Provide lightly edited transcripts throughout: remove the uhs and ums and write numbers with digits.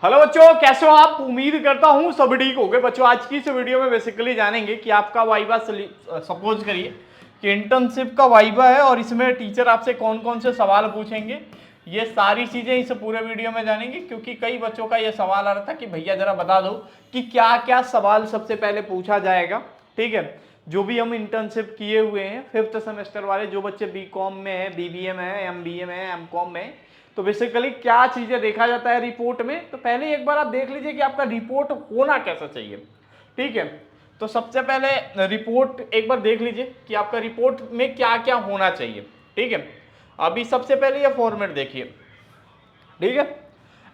Hello बच्चों, कैसे हो आप? उम्मीद करता हूँ सब ठीक हो गए। बच्चों आज की इस वीडियो में बेसिकली जानेंगे कि आपका वाइवा सपोज करिए कि इंटर्नशिप का वाइवा है और इसमें टीचर आपसे कौन कौन से सवाल पूछेंगे, ये सारी चीज़ें इस पूरे वीडियो में जानेंगे। क्योंकि कई बच्चों का ये सवाल आ रहा था कि भैया जरा बता दो कि क्या क्या सवाल सबसे पहले पूछा जाएगा। ठीक है, जो भी हम इंटर्नशिप किए हुए हैं 5th सेमेस्टर वाले, जो बच्चे BCom में है, BBA में है, MBA में है, MCom में है, तो बेसिकली क्या चीजें देखा जाता है रिपोर्ट में। तो पहले एक बार आप देख लीजिए कि आपका रिपोर्ट होना कैसा चाहिए। ठीक है, तो सबसे पहले रिपोर्ट एक बार देख लीजिए कि आपका रिपोर्ट में क्या क्या होना चाहिए। ठीक है, अभी सबसे पहले ये फॉर्मेट देखिए। ठीक है,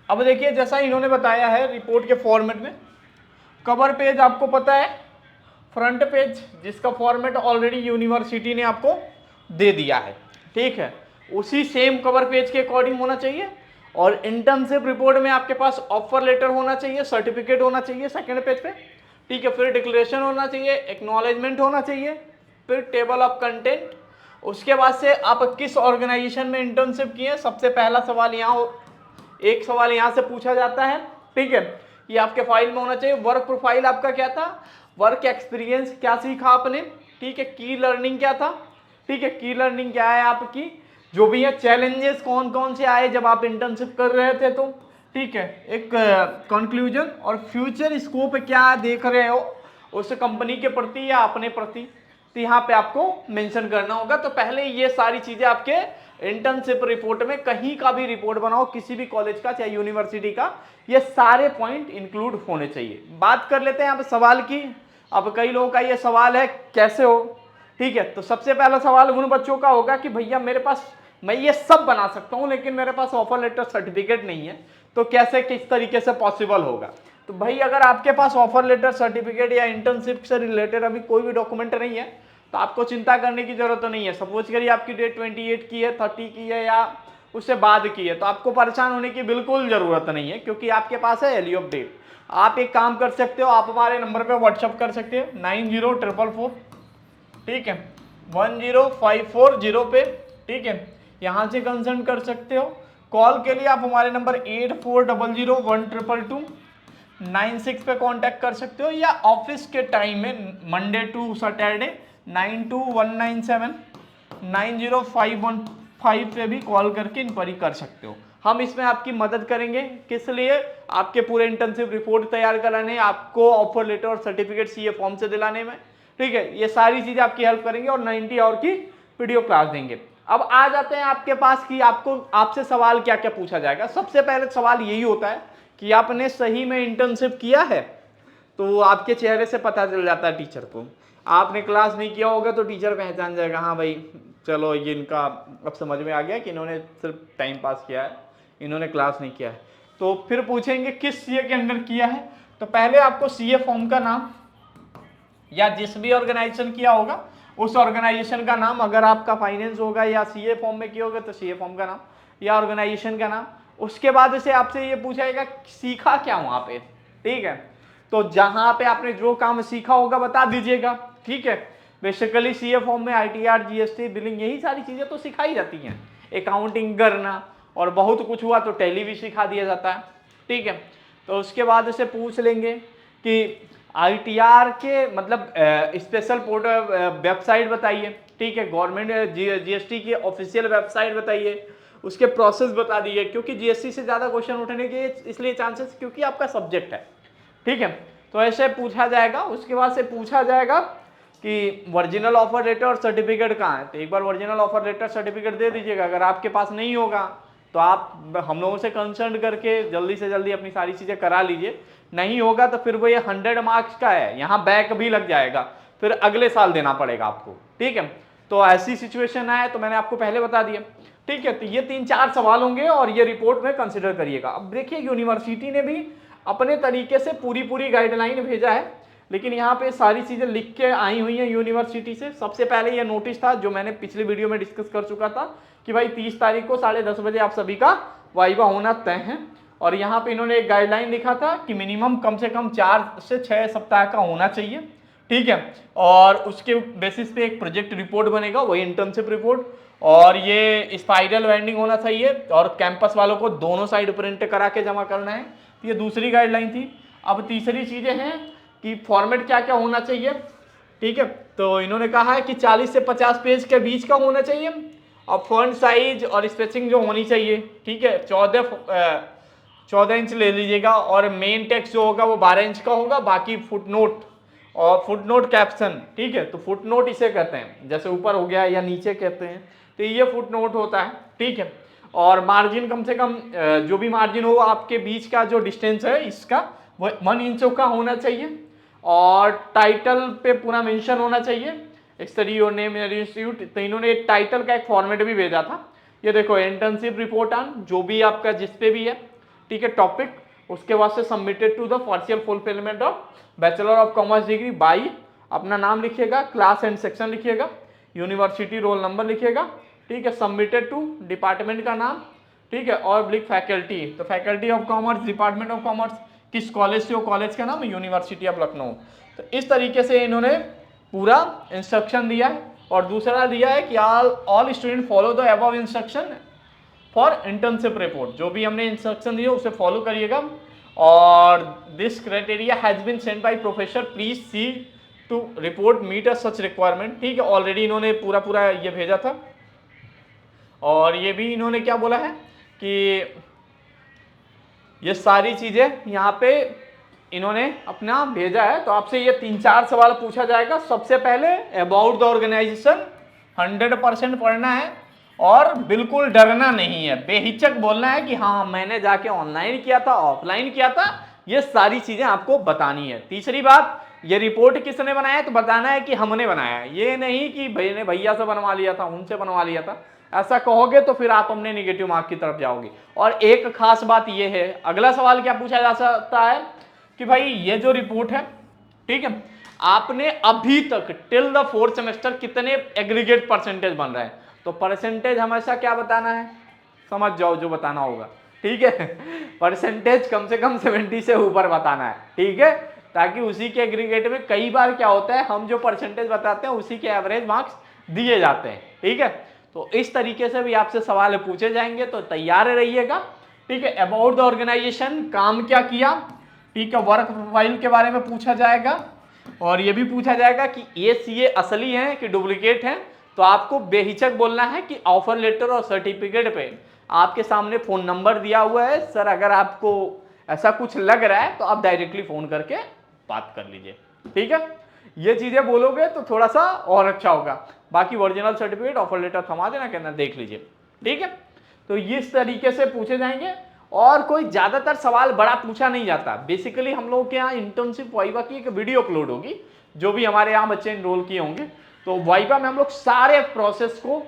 अब देखिए जैसा इन्होंने बताया है रिपोर्ट के फॉर्मेट में, कवर पेज आपको पता है, फ्रंट पेज जिसका फॉर्मेट ऑलरेडी यूनिवर्सिटी ने आपको दे दिया है। ठीक है, उसी सेम कवर पेज के अकॉर्डिंग होना चाहिए। और इंटर्नशिप रिपोर्ट में आपके पास ऑफर लेटर होना चाहिए, सर्टिफिकेट होना चाहिए सेकंड पेज पे। ठीक है, फिर डिक्लेरेशन होना चाहिए, एक्नॉलेजमेंट होना चाहिए, फिर टेबल ऑफ कंटेंट। उसके बाद से आप किस ऑर्गेनाइजेशन में इंटर्नशिप किए, सबसे पहला सवाल यहाँ, एक सवाल यहाँ से पूछा जाता है। ठीक है, ये आपके फाइल में होना चाहिए। वर्क प्रोफाइल आपका क्या था, वर्क एक्सपीरियंस क्या सीखा आपने। ठीक है, की लर्निंग क्या था। ठीक है, की लर्निंग क्या है आपकी, जो भी है चैलेंजेस कौन कौन से आए जब आप इंटर्नशिप कर रहे थे। तो ठीक है, एक कंक्लूजन और फ्यूचर स्कोप क्या देख रहे हो उस कंपनी के प्रति या अपने प्रति, तो यहाँ पे आपको मेंशन करना होगा। तो पहले ये सारी चीजें आपके इंटर्नशिप रिपोर्ट में, कहीं का भी रिपोर्ट बनाओ किसी भी कॉलेज का चाहे यूनिवर्सिटी का, ये सारे पॉइंट इंक्लूड होने चाहिए। बात कर लेते हैं अब सवाल की। अब कई लोगों का ये सवाल है कैसे हो। ठीक है, तो सबसे पहला सवाल उन बच्चों का होगा कि भैया मेरे पास, मैं ये सब बना सकता हूं लेकिन मेरे पास ऑफर लेटर सर्टिफिकेट नहीं है, तो कैसे किस तरीके से पॉसिबल होगा। तो भाई अगर आपके पास ऑफर लेटर सर्टिफिकेट या इंटर्नशिप से रिलेटेड अभी कोई भी डॉक्यूमेंट नहीं है तो आपको चिंता करने की जरूरत नहीं है। सपोज करिए आपकी डेट 28 की है, 30 की है या उससे बाद की है, तो आपको परेशान होने की बिल्कुल जरूरत नहीं है क्योंकि आपके पास है एली ऑफ डेट। आप एक काम कर सकते हो, आप हमारे नंबर पे व्हाट्सअप कर सकते हो 9044, ठीक है, 10540 पे। ठीक है, यहाँ से कंसल्ट कर सकते हो। कॉल के लिए आप हमारे नंबर 8400122296 पे कांटेक्ट कर सकते हो, या ऑफिस के टाइम में मंडे टू सैटरडे 9219790515 पे भी कॉल करके इंक्वायरी कर सकते हो। हम इसमें आपकी मदद करेंगे। किस लिए? आपके पूरे इंटर्नशिप रिपोर्ट तैयार कराने, आपको ऑफर लेटर और सर्टिफिकेट CA फॉर्म से दिलाने में। ठीक है, ये सारी चीजें आपकी हेल्प करेंगे और 90 आवर की वीडियो क्लास देंगे। अब आ जाते हैं आपके पास कि आपको, आपसे सवाल क्या क्या पूछा जाएगा। सबसे पहले सवाल यही होता है कि आपने सही में इंटर्नशिप किया है, तो आपके चेहरे से पता चल जाता है टीचर को। आपने क्लास नहीं किया होगा तो टीचर पहचान जाएगा, हाँ भाई चलो ये इनका अब समझ में आ गया कि इन्होंने सिर्फ टाइम पास किया है, इन्होंने क्लास नहीं किया है। तो फिर पूछेंगे किस CA के अंडर किया है, तो पहले आपको CA फॉर्म का नाम या जिस भी ऑर्गेनाइजेशन किया होगा उस ऑर्गेनाइजेशन का नाम, अगर आपका फाइनेंस होगा या CA फॉर्म में किया होगा तो CA फॉर्म का नाम या ऑर्गेनाइजेशन का नाम। उसके बाद से आपसे ये पूछा जाएगा सीखा क्या वहां पे। ठीक है, तो जहां पे आपने जो काम सीखा होगा बता दीजिएगा। ठीक है, बेसिकली CA फॉर्म में ITR, GST, बिलिंग, यही सारी चीजें तो सिखाई जाती हैं, अकाउंटिंग करना, और बहुत कुछ हुआ तो टैली भी सिखा दिया जाता है। ठीक है, तो उसके बाद से पूछ लेंगे कि ITR के मतलब स्पेशल पोर्टल वेबसाइट बताइए। ठीक है, गवर्नमेंट GST की ऑफिशियल वेबसाइट बताइए, उसके प्रोसेस बता दिए, क्योंकि GST से ज़्यादा क्वेश्चन उठने के इसलिए चांसेस क्योंकि आपका सब्जेक्ट है। ठीक है, तो ऐसे पूछा जाएगा। उसके बाद से पूछा जाएगा कि ओरिजिनल ऑफर लेटर और सर्टिफिकेट कहाँ है, तो एक बार ओरिजिनल ऑफर लेटर सर्टिफिकेट दे दीजिएगा। अगर आपके पास नहीं होगा तो आप हम लोगों से कंसल्ट करके जल्दी से जल्दी अपनी सारी चीज़ें करा लीजिए। नहीं होगा तो फिर वो ये 100 मार्क्स का है, यहाँ बैक भी लग जाएगा, फिर अगले साल देना पड़ेगा आपको। ठीक है, तो ऐसी सिचुएशन है तो मैंने आपको पहले बता दिया। ठीक है, तो ये 3-4 सवाल होंगे और ये रिपोर्ट में कंसिडर करिएगा। अब देखिए यूनिवर्सिटी ने भी अपने तरीके से पूरी गाइडलाइन भेजा है, लेकिन यहाँ पे सारी चीजें लिख के आई हुई हैं यूनिवर्सिटी से। सबसे पहले ये नोटिस था जो मैंने पिछले वीडियो में डिस्कस कर चुका था कि भाई 30 तारीख को 10:30 बजे आप सभी का वाइवा होना तय है। और यहाँ पे इन्होंने एक गाइडलाइन लिखा था कि मिनिमम कम से कम 4 से 6 सप्ताह का होना चाहिए। ठीक है, और उसके बेसिस पे एक प्रोजेक्ट रिपोर्ट बनेगा, वही इंटर्नशिप रिपोर्ट, और ये स्पाइरल बाइंडिंग होना चाहिए और कैंपस वालों को दोनों साइड प्रिंट करा के जमा करना है। तो ये दूसरी गाइडलाइन थी। अब तीसरी चीजें हैं कि फॉर्मेट क्या क्या होना चाहिए, ठीक है। तो इन्होंने कहा है कि 40 से 50 पेज के बीच का होना चाहिए और फॉन्ट साइज और स्पेसिंग जो होनी चाहिए, ठीक है, 14 इंच ले लीजिएगा और मेन टेक्स्ट जो होगा वो 12 इंच का होगा। बाकी फुटनोट और फुटनोट कैप्शन, ठीक है, तो फुटनोट इसे कहते हैं, जैसे ऊपर हो गया या नीचे कहते हैं, तो ये फुटनोट होता है, ठीक है। और मार्जिन कम से कम जो भी मार्जिन हो आपके बीच का जो डिस्टेंस है इसका वो 1 इंच का होना चाहिए। और टाइटल पे पूरा मेंशन होना चाहिए, स्टडी योर नेम इंस्टीट्यूट। तो इन्होंने टाइटल का एक फॉर्मेट भी भेजा था, ये देखो, इंटर्नशिप रिपोर्ट ऑन, जो भी आपका जिस पे भी है, ठीक है, टॉपिक, उसके बाद से submitted to the partial fulfilment of bachelor of commerce degree by, अपना नाम लिखिएगा, क्लास एंड सेक्शन लिखिएगा, यूनिवर्सिटी रोल नंबर लिखिएगा, ठीक है, सबमिटेड टू डिपार्टमेंट का नाम, ठीक है, और ब्लिक फैकल्टी, तो faculty of commerce, department of commerce, किस कॉलेज से हो, कॉलेज का नाम यूनिवर्सिटी ऑफ लखनऊ। तो इस तरीके से इन्होंने पूरा इंस्ट्रक्शन दिया है। और दूसरा दिया है कि all student follow the above instruction for internship report, जो भी हमने इंस्ट्रक्शन दिए उसे फॉलो करिएगा। और this criteria has been sent by professor, please see to report meet a such requirement, ठीक है, ऑलरेडी इन्होंने पूरा ये भेजा था। और ये भी इन्होंने क्या बोला है कि ये सारी चीजें यहाँ पे इन्होंने अपना भेजा है। तो आपसे ये 3-4 सवाल पूछा जाएगा। सबसे पहले अबाउट द ऑर्गेनाइजेशन 100% पढ़ना है और बिल्कुल डरना नहीं है, बेहिचक बोलना है कि हाँ मैंने जाके ऑनलाइन किया था, ऑफलाइन किया था, ये सारी चीजें आपको बतानी है। तीसरी बात, ये रिपोर्ट किसने बनाया है, तो बताना है कि हमने बनाया है, ये नहीं कि भैया से बनवा लिया था, उनसे बनवा लिया था। ऐसा कहोगे तो फिर आप अपने नेगेटिव मार्क की तरफ जाओगे। और एक खास बात ये है, अगला सवाल क्या पूछा जा सकता है कि भाई ये जो रिपोर्ट है, ठीक है, आपने अभी तक टिल द 4th सेमेस्टर कितने एग्रीगेट परसेंटेज बन रहे हैं, तो परसेंटेज हमेशा क्या बताना है, समझ जाओ जो बताना होगा, ठीक है, परसेंटेज कम से कम 70 से ऊपर बताना है, ठीक है, ताकि उसी के एग्रीगेट में कई बार क्या होता है, हम जो परसेंटेज बताते हैं उसी के एवरेज मार्क्स दिए जाते हैं, ठीक है। तो इस तरीके से भी आपसे सवाल पूछे जाएंगे, तो तैयार रहिएगा, ठीक है। अबाउट द ऑर्गेनाइजेशन, काम क्या किया, ठीक है, वर्क प्रोफाइल के बारे में पूछा जाएगा। और ये भी पूछा जाएगा कि ये सीए असली हैं कि डुप्लीकेट हैं, तो आपको बेहिचक बोलना है कि ऑफर लेटर और सर्टिफिकेट पे आपके सामने फोन नंबर दिया हुआ है, सर अगर आपको ऐसा कुछ लग रहा है तो आप डायरेक्टली फोन करके बात कर लीजिए, ठीक है। ये चीजें बोलोगे तो थोड़ा सा और अच्छा होगा। बाकी ओरिजिनल सर्टिफिकेट, ऑफर लेटर थमा देना, कहना देख लीजिए, ठीक है। तो इस तरीके से पूछे जाएंगे और कोई ज्यादातर सवाल बड़ा पूछा नहीं जाता। बेसिकली हम लोग के यहाँ इंटर्नशिप वाइवा की एक वीडियो अपलोड होगी, जो भी हमारे यहाँ बच्चे इनरोल किए होंगे, तो वाइवा में हम लोग सारे प्रोसेस को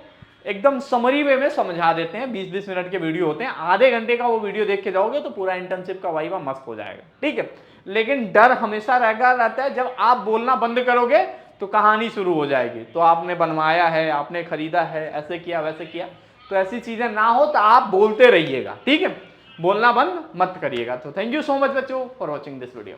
एकदम समरी वे में समझा देते हैं। 20-20 मिनट के वीडियो होते हैं, आधे घंटे का वो वीडियो देख के जाओगे तो पूरा इंटर्नशिप का वाइवा मस्त हो जाएगा, ठीक है। लेकिन डर हमेशा रहता है, जब आप बोलना बंद करोगे तो कहानी शुरू हो जाएगी, तो आपने बनवाया है, आपने खरीदा है, ऐसे किया वैसे किया, तो ऐसी चीजें ना हो तो आप बोलते रहिएगा, ठीक है, बोलना बंद मत करिएगा। तो थैंक यू सो मच बच्चों फॉर वॉचिंग दिस वीडियो।